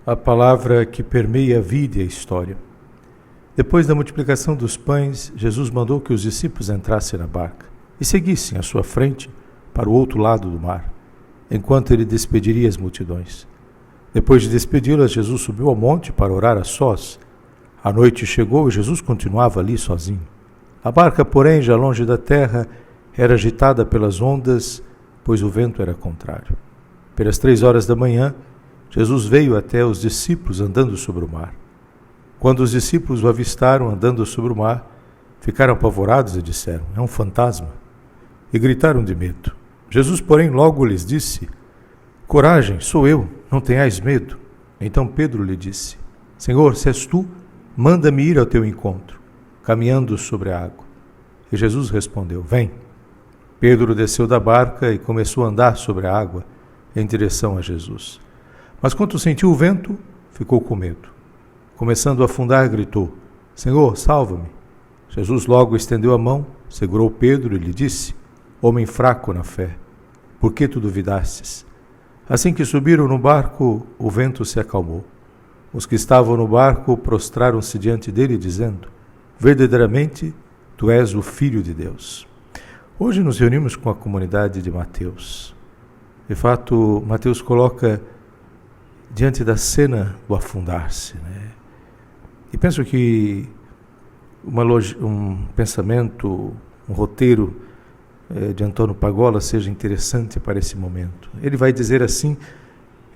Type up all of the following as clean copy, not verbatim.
a palavra que permeia a vida e a história. Depois da multiplicação dos pães, Jesus mandou que os discípulos entrassem na barca e seguissem à sua frente para o outro lado do mar, enquanto ele despediria as multidões. Depois de despedi-las, Jesus subiu ao monte para orar a sós. A noite chegou e Jesus continuava ali sozinho. A barca, porém, já longe da terra, era agitada pelas ondas, pois o vento era contrário. Pelas 3 horas da manhã, Jesus veio até os discípulos andando sobre o mar. Quando os discípulos o avistaram andando sobre o mar, ficaram apavorados e disseram: "É um fantasma!" E gritaram de medo. Jesus, porém, logo lhes disse: "Coragem, sou eu, não tenhais medo." Então Pedro lhe disse: "Senhor, se és tu, manda-me ir ao teu encontro, caminhando sobre a água." E Jesus respondeu: "Vem." Pedro desceu da barca e começou a andar sobre a água em direção a Jesus. Mas quando sentiu o vento, ficou com medo. Começando a afundar, gritou: "Senhor, salva-me." Jesus logo estendeu a mão, segurou Pedro e lhe disse: "Homem fraco na fé, por que tu duvidastes?" Assim que subiram no barco, o vento se acalmou. Os que estavam no barco prostraram-se diante dele, dizendo: "Verdadeiramente, tu és o Filho de Deus." Hoje nos reunimos com a comunidade de Mateus. De fato, Mateus coloca diante da cena do afundar-se, né? E penso que um pensamento, um roteiro de Antônio Pagola seja interessante para esse momento. Ele vai dizer assim: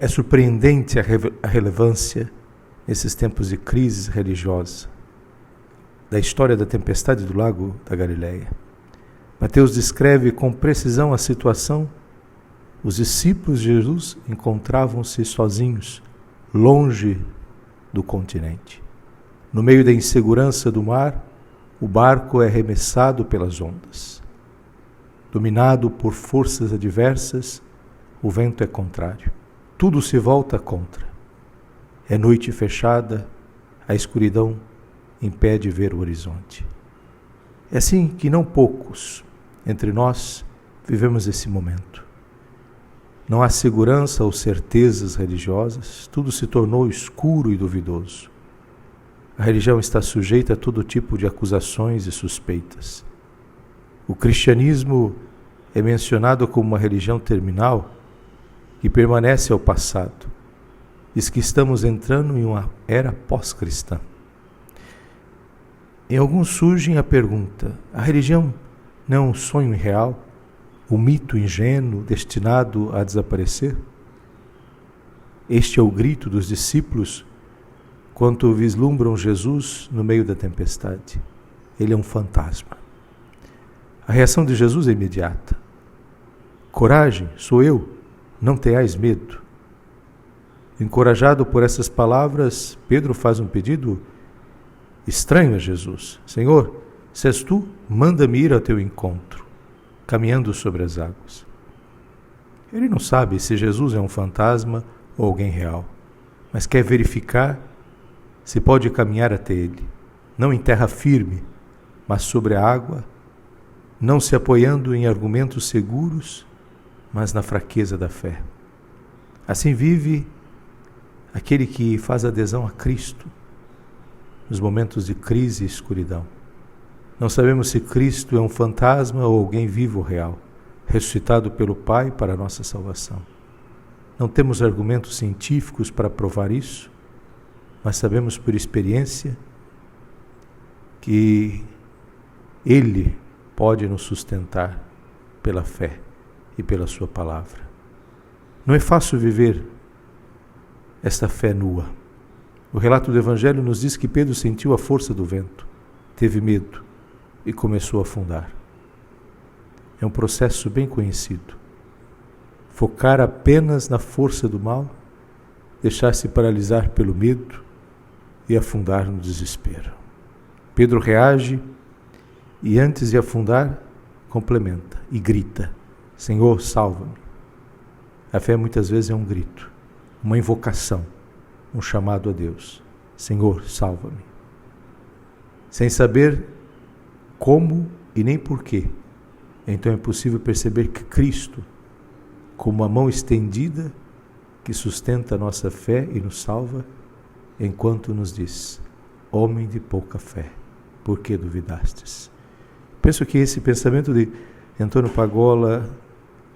é surpreendente a relevância nesses tempos de crise religiosa da história da tempestade do lago da Galileia. Mateus descreve com precisão a situação. Os discípulos de Jesus encontravam-se sozinhos, longe do continente. No meio da insegurança do mar, o barco é arremessado pelas ondas. Dominado por forças adversas, o vento é contrário. Tudo se volta contra. É noite fechada, a escuridão impede ver o horizonte. É assim que não poucos entre nós vivemos esse momento. Não há segurança ou certezas religiosas, tudo se tornou escuro e duvidoso. A religião está sujeita a todo tipo de acusações e suspeitas. O cristianismo é mencionado como uma religião terminal que permanece ao passado. Diz que estamos entrando em uma era pós-cristã. Em alguns surge a pergunta: a religião não é um sonho irreal? O mito ingênuo destinado a desaparecer? Este é o grito dos discípulos quando vislumbram Jesus no meio da tempestade. Ele é um fantasma. A reação de Jesus é imediata: "Coragem, sou eu, não tenhais medo." Encorajado por essas palavras, Pedro faz um pedido estranho a Jesus: "Senhor, se és tu, manda-me ir ao teu encontro, caminhando sobre as águas." Ele não sabe se Jesus é um fantasma ou alguém real, mas quer verificar se pode caminhar até ele, não em terra firme, mas sobre a água, não se apoiando em argumentos seguros, mas na fraqueza da fé. Assim vive aquele que faz adesão a Cristo nos momentos de crise e escuridão. Não sabemos se Cristo é um fantasma ou alguém vivo ou real, ressuscitado pelo Pai para a nossa salvação. Não temos argumentos científicos para provar isso, mas sabemos por experiência que Ele pode nos sustentar pela fé e pela sua palavra. Não é fácil viver esta fé nua. O relato do Evangelho nos diz que Pedro sentiu a força do vento, teve medo e começou a afundar. É um processo bem conhecido. Focar apenas na força do mal, deixar-se paralisar pelo medo e afundar no desespero. Pedro reage e, antes de afundar, complementa e grita: "Senhor, salva-me." A fé muitas vezes é um grito, uma invocação, um chamado a Deus: "Senhor, salva-me." Sem saber como e nem porquê, então é possível perceber que Cristo, como a mão estendida, que sustenta a nossa fé e nos salva, enquanto nos diz: homem de pouca fé, por que duvidastes? Penso que esse pensamento de Antônio Pagola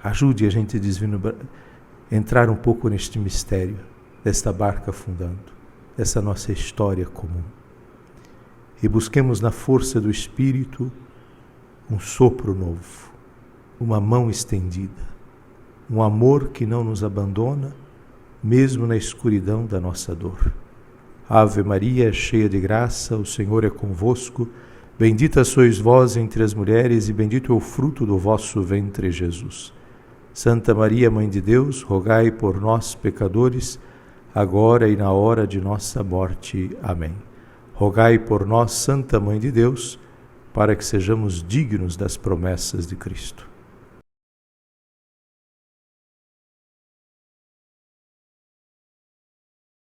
ajude a gente a entrar um pouco neste mistério desta barca afundando, dessa nossa história comum. E busquemos na força do Espírito um sopro novo, uma mão estendida, um amor que não nos abandona, mesmo na escuridão da nossa dor. Ave Maria, cheia de graça, o Senhor é convosco. Bendita sois vós entre as mulheres e bendito é o fruto do vosso ventre, Jesus. Santa Maria, Mãe de Deus, rogai por nós, pecadores, agora e na hora de nossa morte. Amém. Rogai por nós, Santa Mãe de Deus, para que sejamos dignos das promessas de Cristo.